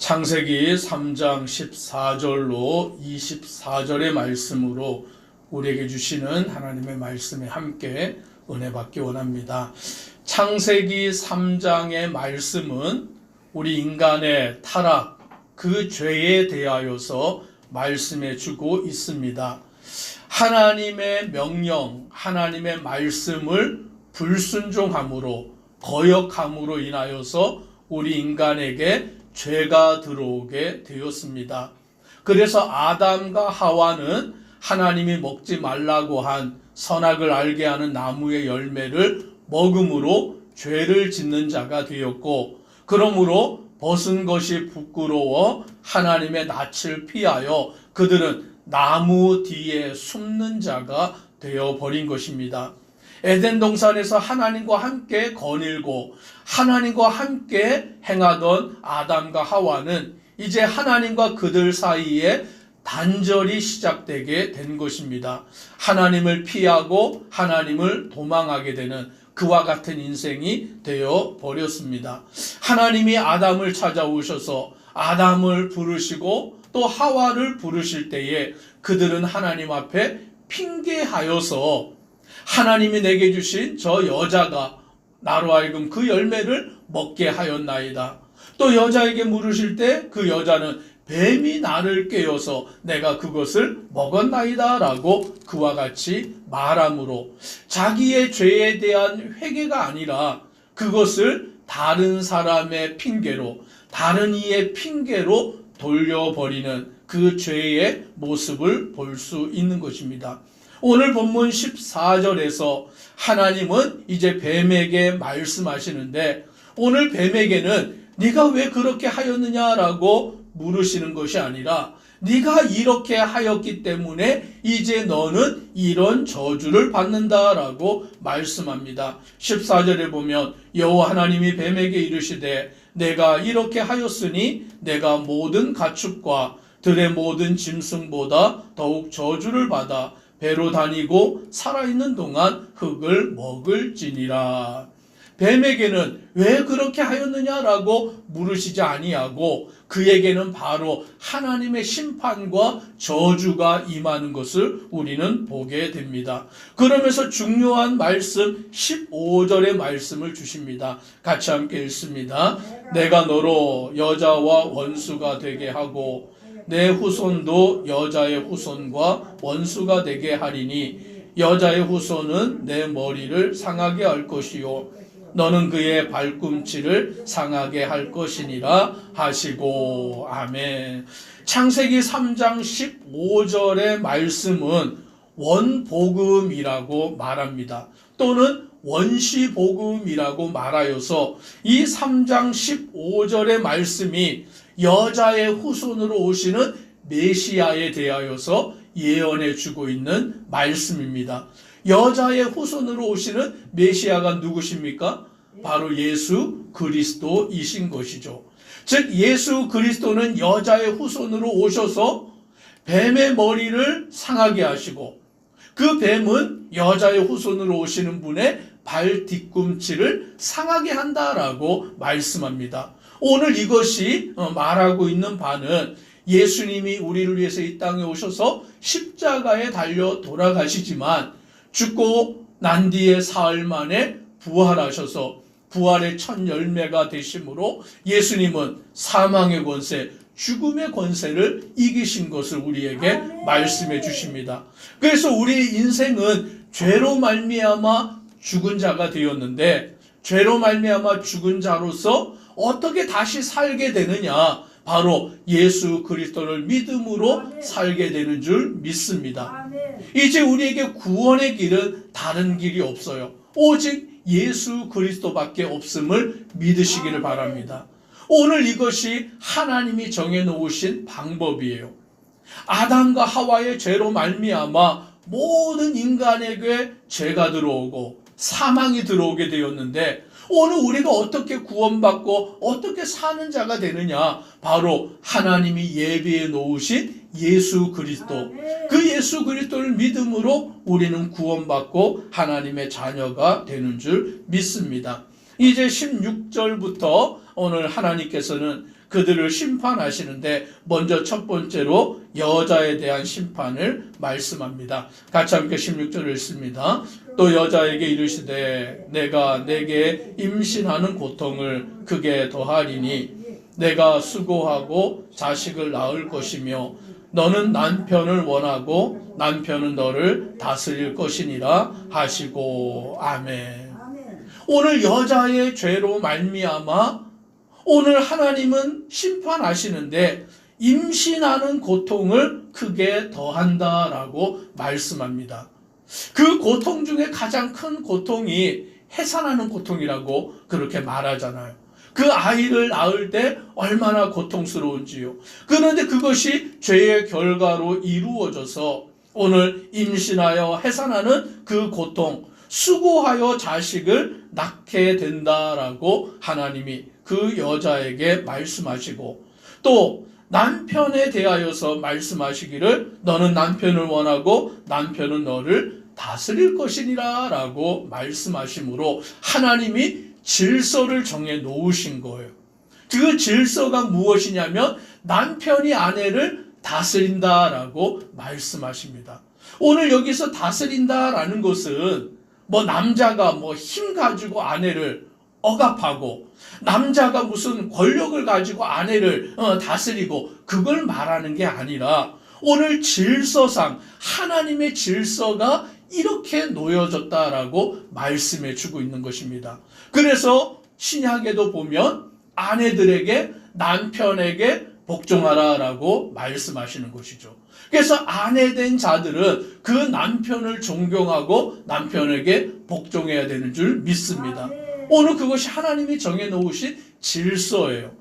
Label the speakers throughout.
Speaker 1: 창세기 3장 14절로 24절의 말씀으로 우리에게 주시는 하나님의 말씀에 함께 은혜 받기 원합니다. 창세기 3장의 말씀은 우리 인간의 타락, 그 죄에 대하여서 말씀해 주고 있습니다. 하나님의 명령, 하나님의 말씀을 불순종함으로, 거역함으로 인하여서 우리 인간에게 죄가 들어오게 되었습니다. 그래서 아담과 하와는 하나님이 먹지 말라고 한 선악을 알게 하는 나무의 열매를 먹음으로 죄를 짓는 자가 되었고, 그러므로 벗은 것이 부끄러워 하나님의 낯을 피하여 그들은 나무 뒤에 숨는 자가 되어버린 것입니다. 에덴 동산에서 하나님과 함께 거닐고 하나님과 함께 행하던 아담과 하와는 이제 하나님과 그들 사이에 단절이 시작되게 된 것입니다. 하나님을 피하고 하나님을 도망하게 되는 그와 같은 인생이 되어 버렸습니다. 하나님이 아담을 찾아오셔서 아담을 부르시고 또 하와를 부르실 때에 그들은 하나님 앞에 핑계하여서 하나님이 내게 주신 저 여자가 나로 하여금 그 열매를 먹게 하였나이다. 또 여자에게 물으실 때 그 여자는 뱀이 나를 깨어서 내가 그것을 먹었나이다 라고 그와 같이 말함으로 자기의 죄에 대한 회개가 아니라 그것을 다른 사람의 핑계로, 다른 이의 핑계로 돌려버리는 그 죄의 모습을 볼 수 있는 것입니다. 오늘 본문 14절에서 하나님은 이제 뱀에게 말씀하시는데, 오늘 뱀에게는 네가 왜 그렇게 하였느냐라고 물으시는 것이 아니라 네가 이렇게 하였기 때문에 이제 너는 이런 저주를 받는다라고 말씀합니다. 14절에 보면 여호와 하나님이 뱀에게 이르시되 내가 이렇게 하였으니 내가 모든 가축과 들의 모든 짐승보다 더욱 저주를 받아 배로 다니고 살아있는 동안 흙을 먹을지니라. 뱀에게는 왜 그렇게 하였느냐라고 물으시지 아니하고 그에게는 바로 하나님의 심판과 저주가 임하는 것을 우리는 보게 됩니다. 그러면서 중요한 말씀 15절의 말씀을 주십니다. 같이 함께 읽습니다. 내가 너로 여자와 원수가 되게 하고 내 후손도 여자의 후손과 원수가 되게 하리니 여자의 후손은 내 머리를 상하게 할 것이요 너는 그의 발꿈치를 상하게 할 것이니라 하시고. 아멘. 창세기 3장 15절의 말씀은 원복음이라고 말합니다. 또는 원시복음이라고 말하여서 이 3장 15절의 말씀이 여자의 후손으로 오시는 메시아에 대하여서 예언해 주고 있는 말씀입니다. 여자의 후손으로 오시는 메시아가 누구십니까? 바로 예수 그리스도이신 것이죠. 즉 예수 그리스도는 여자의 후손으로 오셔서 뱀의 머리를 상하게 하시고 그 뱀은 여자의 후손으로 오시는 분의 발 뒤꿈치를 상하게 한다라고 말씀합니다. 오늘 이것이 말하고 있는 바는 예수님이 우리를 위해서 이 땅에 오셔서 십자가에 달려 돌아가시지만 죽고 난 뒤에 사흘 만에 부활하셔서 부활의 첫 열매가 되심으로 예수님은 사망의 권세, 죽음의 권세를 이기신 것을 우리에게 말씀해 주십니다. 그래서 우리 인생은 죄로 말미암아 죽은 자가 되었는데 죄로 말미암아 죽은 자로서 어떻게 다시 살게 되느냐? 바로 예수 그리스도를 믿음으로 살게 되는 줄 믿습니다. 이제 우리에게 구원의 길은 다른 길이 없어요. 오직 예수 그리스도밖에 없음을 믿으시기를 바랍니다. 오늘 이것이 하나님이 정해놓으신 방법이에요. 아담과 하와의 죄로 말미암아 모든 인간에게 죄가 들어오고 사망이 들어오게 되었는데 오늘 우리가 어떻게 구원받고 어떻게 사는 자가 되느냐? 바로 하나님이 예비해 놓으신 예수 그리스도, 그 예수 그리스도를 믿음으로 우리는 구원받고 하나님의 자녀가 되는 줄 믿습니다. 이제 16절부터 오늘 하나님께서는 그들을 심판하시는데 먼저 첫 번째로 여자에 대한 심판을 말씀합니다. 같이 함께 16절을 읽습니다. 또 여자에게 이르시되 내가 내게 임신하는 고통을 크게 더하리니 내가 수고하고 자식을 낳을 것이며 너는 남편을 원하고 남편은 너를 다스릴 것이니라 하시고 아멘. 오늘 여자의 죄로 말미암아 오늘 하나님은 심판하시는데 임신하는 고통을 크게 더한다라고 말씀합니다. 그 고통 중에 가장 큰 고통이 해산하는 고통이라고 그렇게 말하잖아요. 그 아이를 낳을 때 얼마나 고통스러운지요. 그런데 그것이 죄의 결과로 이루어져서 오늘 임신하여 해산하는 그 고통, 수고하여 자식을 낳게 된다라고 하나님이 그 여자에게 말씀하시고 또 남편에 대하여서 말씀하시기를 너는 남편을 원하고 남편은 너를 다스릴 것이니라 라고 말씀하시므로 하나님이 질서를 정해 놓으신 거예요. 그 질서가 무엇이냐면 남편이 아내를 다스린다라고 말씀하십니다. 오늘 여기서 다스린다라는 것은 남자가 힘 가지고 아내를 억압하고 남자가 무슨 권력을 가지고 아내를 다스리고 그걸 말하는 게 아니라 오늘 질서상 하나님의 질서가 이렇게 놓여졌다라고 말씀해 주고 있는 것입니다. 그래서 신약에도 보면 아내들에게 남편에게 복종하라라고 말씀하시는 것이죠. 그래서 아내된 자들은 그 남편을 존경하고 남편에게 복종해야 되는 줄 믿습니다. 오늘 그것이 하나님이 정해놓으신 질서예요.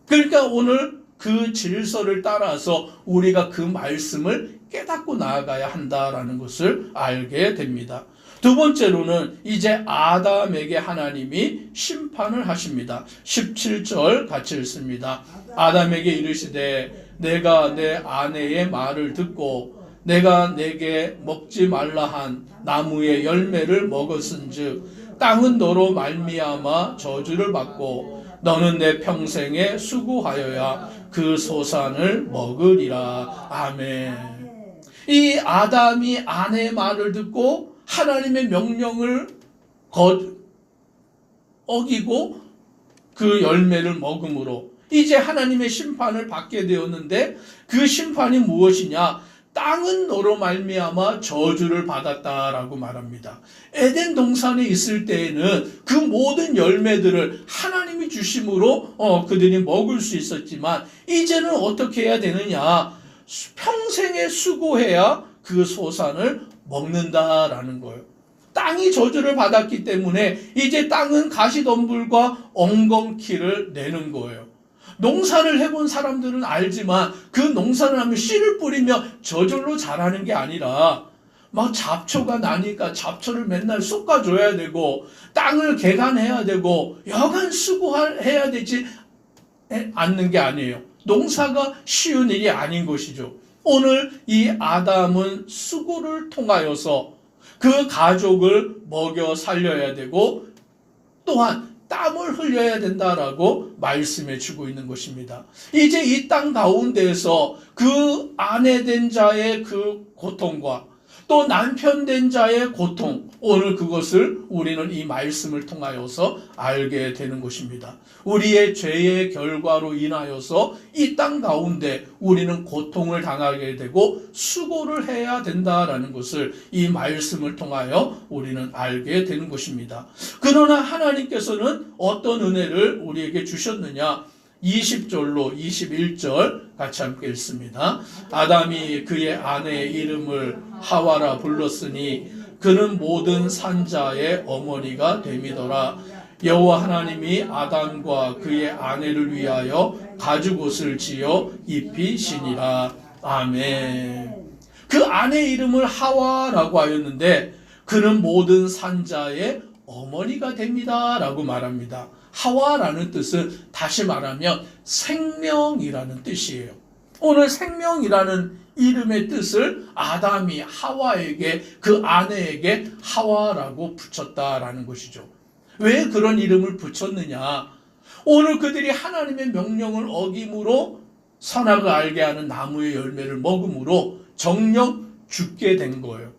Speaker 1: 그러니까 오늘 그 질서를 따라서 우리가 그 말씀을 깨닫고 나아가야 한다라는 것을 알게 됩니다. 두 번째로는 이제 아담에게 하나님이 심판을 하십니다. 17절 같이 읽습니다. 아담에게 이르시되 내가 내 아내의 말을 듣고 내가 내게 먹지 말라 한 나무의 열매를 먹었은즉 땅은 너로 말미암아 저주를 받고 너는 내 평생에 수고하여야 그 소산을 먹으리라. 아멘. 이 아담이 아내의 말을 듣고 하나님의 명령을 어기고 그 열매를 먹음으로 이제 하나님의 심판을 받게 되었는데 그 심판이 무엇이냐? 땅은 너로 말미암아 저주를 받았다라고 말합니다. 에덴 동산에 있을 때에는 그 모든 열매들을 하나님이 주심으로 그들이 먹을 수 있었지만 이제는 어떻게 해야 되느냐? 평생에 수고해야 그 소산을 먹는다라는 거예요. 땅이 저주를 받았기 때문에 이제 땅은 가시덤불과 엉겅퀴를 내는 거예요. 농사를 해본 사람들은 알지만 그 농사를 하면 씨를 뿌리며 저절로 자라는 게 아니라 막 잡초가 나니까 잡초를 맨날 솎아줘야 되고 땅을 개간해야 되고 여간 수고해야 되지 않는 게 아니에요. 농사가 쉬운 일이 아닌 것이죠. 오늘 이 아담은 수고를 통하여서 그 가족을 먹여 살려야 되고 또한 땀을 흘려야 된다라고 말씀해 주고 있는 것입니다. 이제 이 땅 가운데에서 그 아내 된 자의 그 고통과 또 남편 된 자의 고통, 오늘 그것을 우리는 이 말씀을 통하여서 알게 되는 것입니다. 우리의 죄의 결과로 인하여서 이 땅 가운데 우리는 고통을 당하게 되고 수고를 해야 된다라는 것을 이 말씀을 통하여 우리는 알게 되는 것입니다. 그러나 하나님께서는 어떤 은혜를 우리에게 주셨느냐? 20절로 21절 같이 함께 읽습니다. 아담이 그의 아내의 이름을 하와라 불렀으니 그는 모든 산자의 어머니가 됨이더라. 여호와 하나님이 아담과 그의 아내를 위하여 가죽옷을 지어 입히시니라. 아멘. 그 아내 이름을 하와라고 하였는데 그는 모든 산자의 어머니가 됩니다 라고 말합니다. 하와라는 뜻은 다시 말하면 생명이라는 뜻이에요. 오늘 생명이라는 이름의 뜻을 아담이 하와에게 그 아내에게 하와라고 붙였다라는 것이죠. 왜 그런 이름을 붙였느냐? 오늘 그들이 하나님의 명령을 어김으로 선악을 알게 하는 나무의 열매를 먹음으로 정녕 죽게 된 거예요.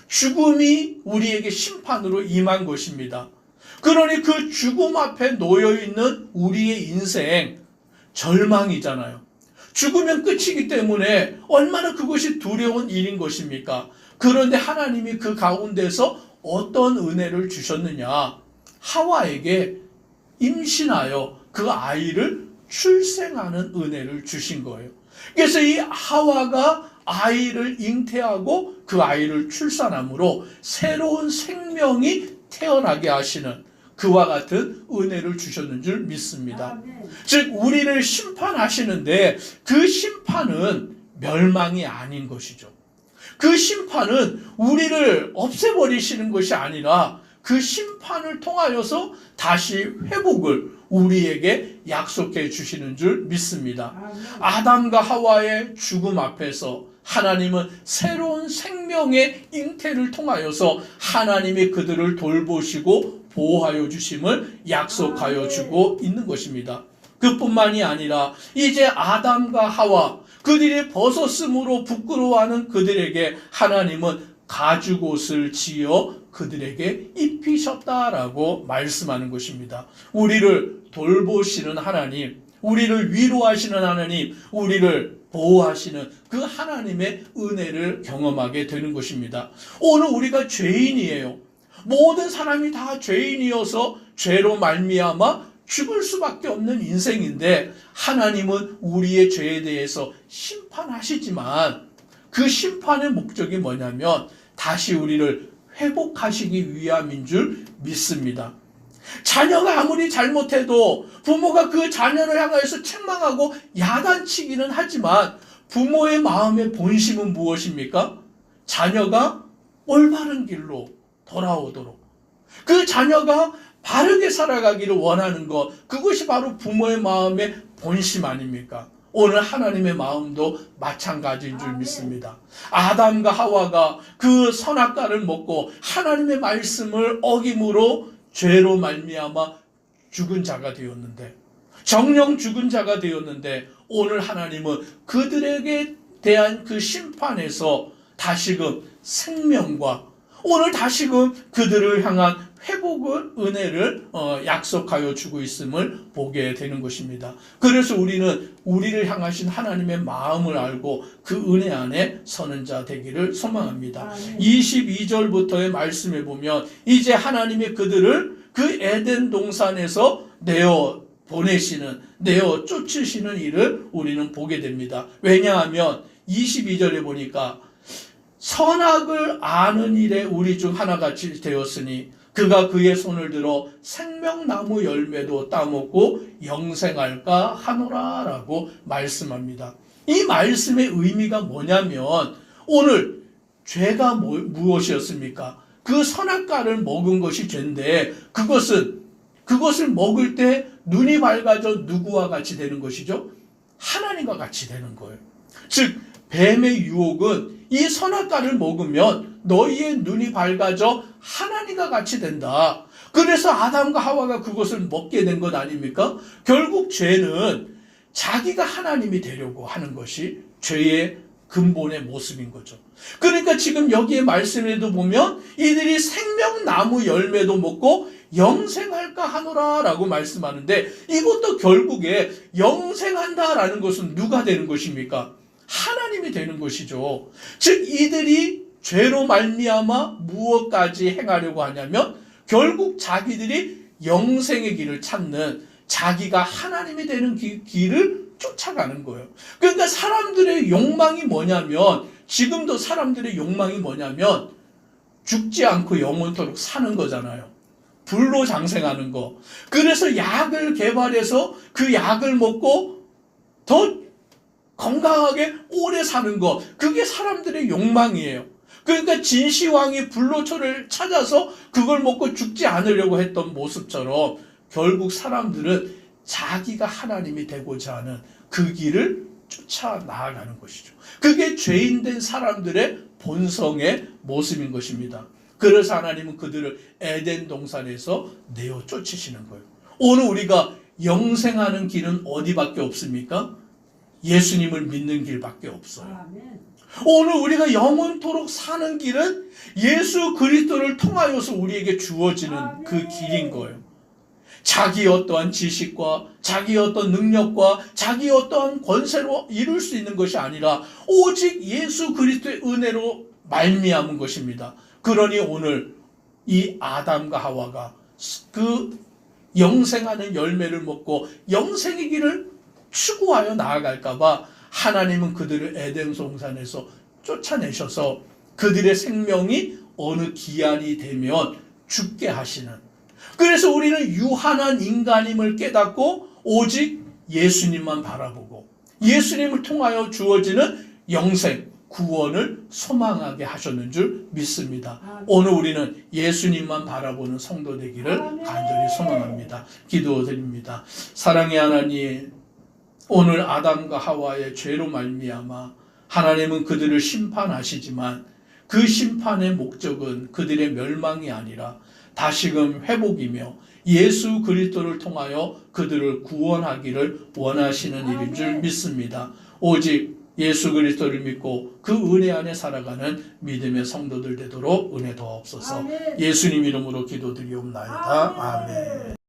Speaker 1: 죽음이 우리에게 심판으로 임한 것입니다. 그러니 그 죽음 앞에 놓여있는 우리의 인생, 절망이잖아요. 죽으면 끝이기 때문에 얼마나 그것이 두려운 일인 것입니까? 그런데 하나님이 그 가운데서 어떤 은혜를 주셨느냐? 하와에게 임신하여 그 아이를 출생하는 은혜를 주신 거예요. 그래서 이 하와가 아이를 잉태하고 그 아이를 출산함으로 새로운 생명이 태어나게 하시는 그와 같은 은혜를 주셨는 줄 믿습니다. 즉 우리를 심판하시는데 그 심판은 멸망이 아닌 것이죠. 그 심판은 우리를 없애버리시는 것이 아니라 그 심판을 통하여서 다시 회복을 우리에게 약속해 주시는 줄 믿습니다. 아담과 하와의 죽음 앞에서 하나님은 새로운 생명의 잉태를 통하여서 하나님이 그들을 돌보시고 보호하여 주심을 약속하여 주고 있는 것입니다. 그뿐만이 아니라 이제 아담과 하와 그들이 벗었으므로 부끄러워하는 그들에게 하나님은 가죽옷을 지어 그들에게 입히셨다라고 말씀하는 것입니다. 우리를 돌보시는 하나님, 우리를 위로하시는 하나님, 우리를 보호하시는 그 하나님의 은혜를 경험하게 되는 것입니다. 오늘 우리가 죄인이에요. 모든 사람이 다 죄인이어서 죄로 말미암아 죽을 수밖에 없는 인생인데 하나님은 우리의 죄에 대해서 심판하시지만 그 심판의 목적이 뭐냐면 다시 우리를 회복하시기 위함인 줄 믿습니다. 자녀가 아무리 잘못해도 부모가 그 자녀를 향하여서 책망하고 야단치기는 하지만 부모의 마음의 본심은 무엇입니까? 자녀가 올바른 길로 돌아오도록 그 자녀가 바르게 살아가기를 원하는 것, 그것이 바로 부모의 마음의 본심 아닙니까? 오늘 하나님의 마음도 마찬가지인 줄 믿습니다. 아담과 하와가 그 선악과를 먹고 하나님의 말씀을 어김으로 죄로 말미암아 죽은 자가 되었는데, 정령 죽은 자가 되었는데 오늘 하나님은 그들에게 대한 그 심판에서 다시금 생명과 오늘 다시금 그들을 향한 회복을 은혜를 약속하여 주고 있음을 보게 되는 것입니다. 그래서 우리는 우리를 향하신 하나님의 마음을 알고 그 은혜 안에 서는 자 되기를 소망합니다. 22절부터의 말씀에 보면 이제 하나님이 그들을 그 에덴 동산에서 내어 보내시는, 내어 쫓으시는 일을 우리는 보게 됩니다. 왜냐하면 22절에 보니까 선악을 아는 일에 우리 중 하나같이 되었으니 그가 그의 손을 들어 생명나무 열매도 따먹고 영생할까 하노라 라고 말씀합니다. 이 말씀의 의미가 뭐냐면 오늘 죄가 무엇이었습니까? 그 선악과를 먹은 것이 죄인데 그것을 먹을 때 눈이 밝아져 누구와 같이 되는 것이죠? 하나님과 같이 되는 거예요. 즉 뱀의 유혹은 이 선악과를 먹으면 너희의 눈이 밝아져 하나님과 같이 된다. 그래서 아담과 하와가 그것을 먹게 된 것 아닙니까? 결국 죄는 자기가 하나님이 되려고 하는 것이 죄의 근본의 모습인 거죠. 그러니까 지금 여기에 말씀에도 보면 이들이 생명나무 열매도 먹고 영생할까 하노라 라고 말씀하는데 이것도 결국에 영생한다라는 것은 누가 되는 것입니까? 하나님이 되는 것이죠. 즉 이들이 죄로 말미암아 무엇까지 행하려고 하냐면 결국 자기들이 영생의 길을 찾는 자기가 하나님이 되는 길을 쫓아가는 거예요. 그러니까 사람들의 욕망이 뭐냐면 지금도 사람들의 욕망이 뭐냐면 죽지 않고 영원토록 사는 거잖아요. 불로 장생하는 거. 그래서 약을 개발해서 그 약을 먹고 더 건강하게 오래 사는 거, 그게 사람들의 욕망이에요. 그러니까 진시황이 불로초를 찾아서 그걸 먹고 죽지 않으려고 했던 모습처럼 결국 사람들은 자기가 하나님이 되고자 하는 그 길을 쫓아 나아가는 것이죠. 그게 죄인된 사람들의 본성의 모습인 것입니다. 그래서 하나님은 그들을 에덴 동산에서 내어 쫓으시는 거예요. 오늘 우리가 영생하는 길은 어디밖에 없습니까? 예수님을 믿는 길밖에 없어요. 오늘 우리가 영원토록 사는 길은 예수 그리스도를 통하여서 우리에게 주어지는 그 길인 거예요. 자기 어떠한 지식과 자기 어떤 능력과 자기 어떠한 권세로 이룰 수 있는 것이 아니라 오직 예수 그리스도의 은혜로 말미암은 것입니다. 그러니 오늘 이 아담과 하와가 그 영생하는 열매를 먹고 영생의 길을 추구하여 나아갈까 봐 하나님은 그들을 에덴 동산에서 쫓아내셔서 그들의 생명이 어느 기한이 되면 죽게 하시는, 그래서 우리는 유한한 인간임을 깨닫고 오직 예수님만 바라보고 예수님을 통하여 주어지는 영생, 구원을 소망하게 하셨는 줄 믿습니다. 오늘 우리는 예수님만 바라보는 성도 되기를 간절히 소망합니다. 기도드립니다. 사랑의 하나님, 오늘 아담과 하와의 죄로 말미암아 하나님은 그들을 심판하시지만 그 심판의 목적은 그들의 멸망이 아니라 다시금 회복이며 예수 그리스도를 통하여 그들을 구원하기를 원하시는 일인 줄 믿습니다. 오직 예수 그리스도를 믿고 그 은혜 안에 살아가는 믿음의 성도들 되도록 은혜 더옵소서. 예수님 이름으로 기도드리옵나이다. 아멘.